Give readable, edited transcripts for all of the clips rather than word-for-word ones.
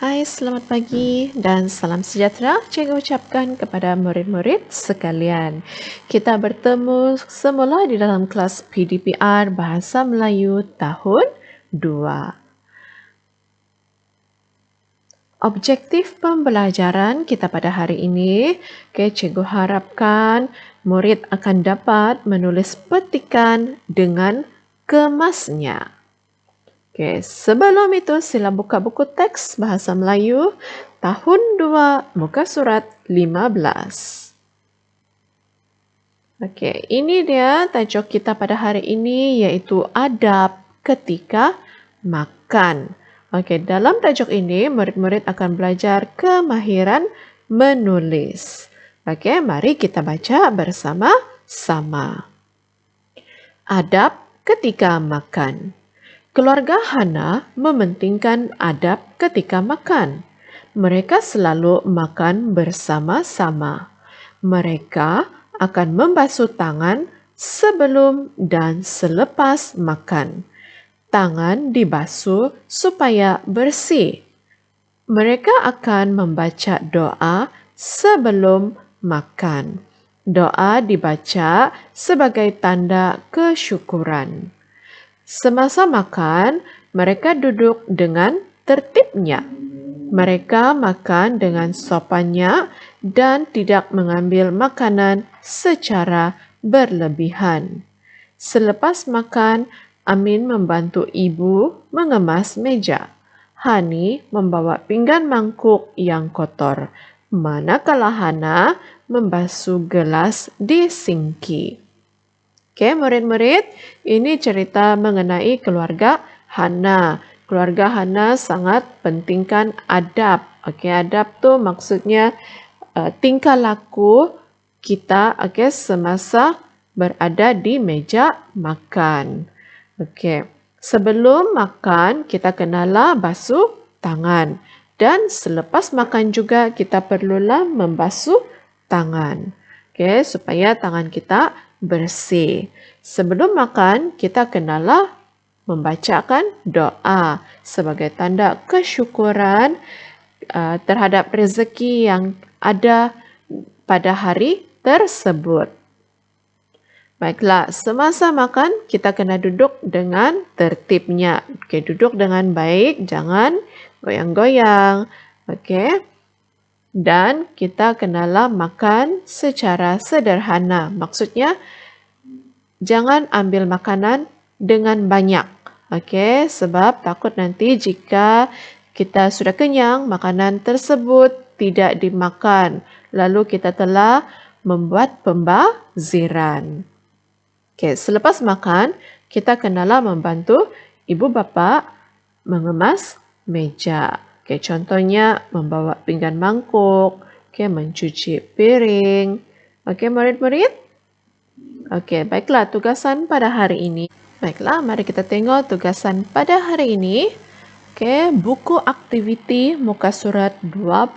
Hai, selamat pagi dan salam sejahtera cikgu ucapkan kepada murid-murid sekalian. Kita bertemu semula di dalam kelas PDPR Bahasa Melayu tahun 2. Objektif pembelajaran kita pada hari ini, cikgu harapkan murid akan dapat menulis petikan dengan kemasnya. Sebelum itu sila buka buku teks Bahasa Melayu tahun 2 muka surat 15. Ini dia tajuk kita pada hari ini iaitu adab ketika makan. Dalam tajuk ini murid-murid akan belajar kemahiran menulis. Mari kita baca bersama-sama. Adab ketika makan. Keluarga Hana mementingkan adab ketika makan. Mereka selalu makan bersama-sama. Mereka akan membasuh tangan sebelum dan selepas makan. Tangan dibasuh supaya bersih. Mereka akan membaca doa sebelum makan. Doa dibaca sebagai tanda kesyukuran. Semasa makan, mereka duduk dengan tertibnya. Mereka makan dengan sopannya dan tidak mengambil makanan secara berlebihan. Selepas makan, Amin membantu ibu mengemas meja. Hani membawa pinggan mangkuk yang kotor, manakala Hana membasuh gelas di sinki. Murid-murid, ini cerita mengenai keluarga Hana. Keluarga Hana sangat pentingkan adab. Adab tu maksudnya tingkah laku kita semasa berada di meja makan. Sebelum makan kita kenalah basuh tangan dan selepas makan juga kita perlulah membasuh tangan. Supaya tangan kita bersih. Sebelum makan, kita kenalah membacakan doa sebagai tanda kesyukuran terhadap rezeki yang ada pada hari tersebut. Baiklah, semasa makan kita kena duduk dengan tertibnya. Duduk dengan baik, jangan goyang-goyang. Dan kita kenalah makan secara sederhana. Maksudnya, jangan ambil makanan dengan banyak. Sebab takut nanti jika kita sudah kenyang, makanan tersebut tidak dimakan. Lalu kita telah membuat pembaziran. Selepas makan, kita kenalah membantu ibu bapa mengemas meja. Contohnya membawa pinggan mangkuk, mencuci piring. Murid-murid? Baiklah tugasan pada hari ini. Baiklah, mari kita tengok tugasan pada hari ini. Buku aktiviti muka surat 21.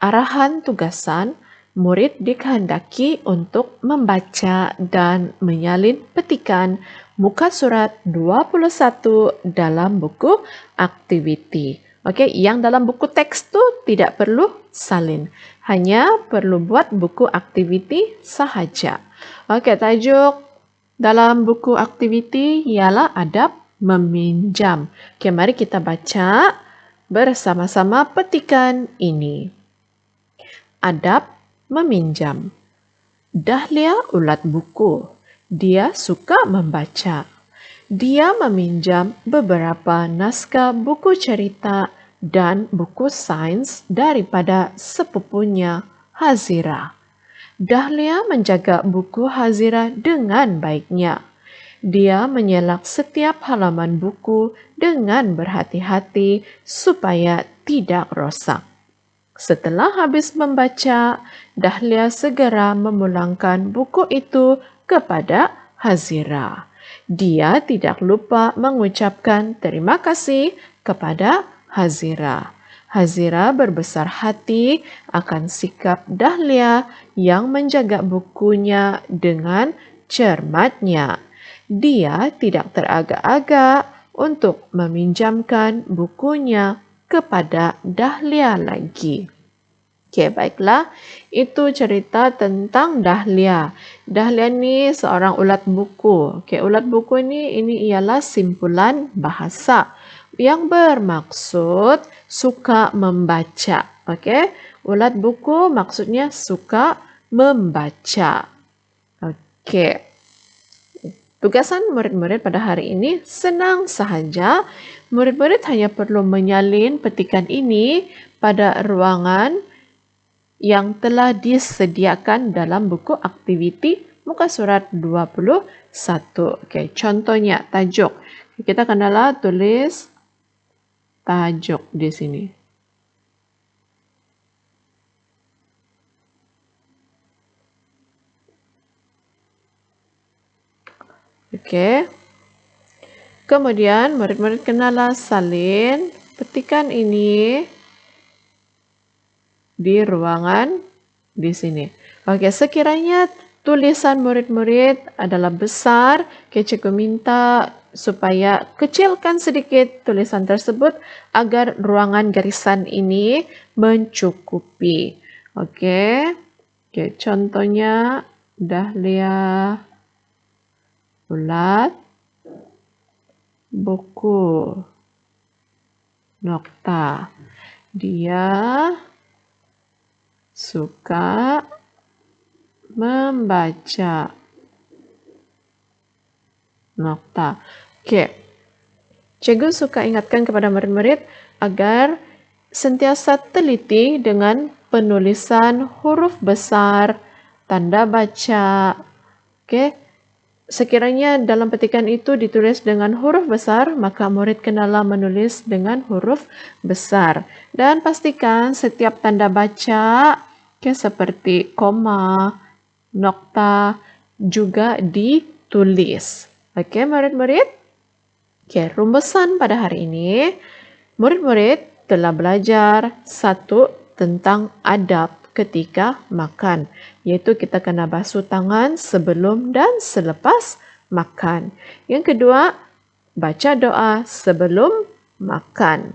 Arahan tugasan, murid dikehendaki untuk membaca dan menyalin petikan muka surat 21 dalam buku aktiviti. Yang dalam buku teks tu tidak perlu salin. Hanya perlu buat buku aktiviti sahaja. Tajuk dalam buku aktiviti ialah adab meminjam. Mari kita baca bersama-sama petikan ini. Adab meminjam. Dahlia ulat buku. Dia suka membaca. Dia meminjam beberapa naskah buku cerita dan buku sains daripada sepupunya, Hazira. Dahlia menjaga buku Hazira dengan baiknya. Dia menyelak setiap halaman buku dengan berhati-hati supaya tidak rosak. Setelah habis membaca, Dahlia segera memulangkan buku itu kepada Hazira. Dia tidak lupa mengucapkan terima kasih kepada Hazira. Hazira berbesar hati akan sikap Dahlia yang menjaga bukunya dengan cermatnya. Dia tidak teragak-agak untuk meminjamkan bukunya kepada Dahlia lagi. Okey, baiklah. Itu cerita tentang Dahlia. Dahlia ni seorang ulat buku. Okey, ulat buku ini ialah simpulan bahasa yang bermaksud suka membaca. Okey, ulat buku maksudnya suka membaca. Okey. Tugasan murid-murid pada hari ini senang sahaja. Murid-murid hanya perlu menyalin petikan ini pada ruangan yang telah disediakan dalam buku aktiviti muka surat 21. Okey, contohnya tajuk. Kita kenalah tulis tajuk di sini. Okey. Kemudian murid-murid kenalah salin petikan ini di ruangan di sini. Okey, sekiranya tulisan murid-murid adalah besar, cikgu minta supaya kecilkan sedikit tulisan tersebut agar ruangan garisan ini mencukupi. Okey. Okey, contohnya Dahlia ulat buku nokta. Dia suka membaca nokta. Okey. Cikgu suka ingatkan kepada murid-murid agar sentiasa teliti dengan penulisan huruf besar, tanda baca. Okey. Sekiranya dalam petikan itu ditulis dengan huruf besar, maka murid kenalah menulis dengan huruf besar. Dan pastikan setiap tanda baca seperti koma, nokta juga ditulis. Okey, murid-murid? Okey, rumusan pada hari ini, murid-murid telah belajar satu tentang adab ketika makan, iaitu kita kena basuh tangan sebelum dan selepas makan. Yang kedua, baca doa sebelum makan.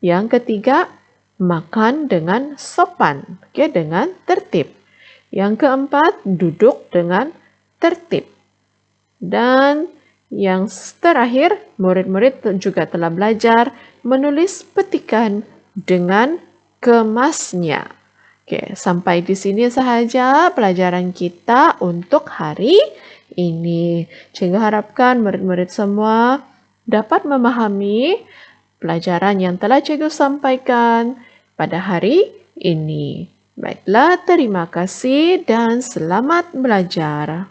Yang ketiga, makan dengan sopan, okey, dengan tertib. Yang keempat, duduk dengan tertib. Dan yang terakhir, murid-murid juga telah belajar menulis petikan dengan kemasnya. Okey, sampai di sini sahaja pelajaran kita untuk hari ini. Cikgu harapkan murid-murid semua dapat memahami pelajaran yang telah cikgu sampaikan pada hari ini. Baiklah, terima kasih dan selamat belajar.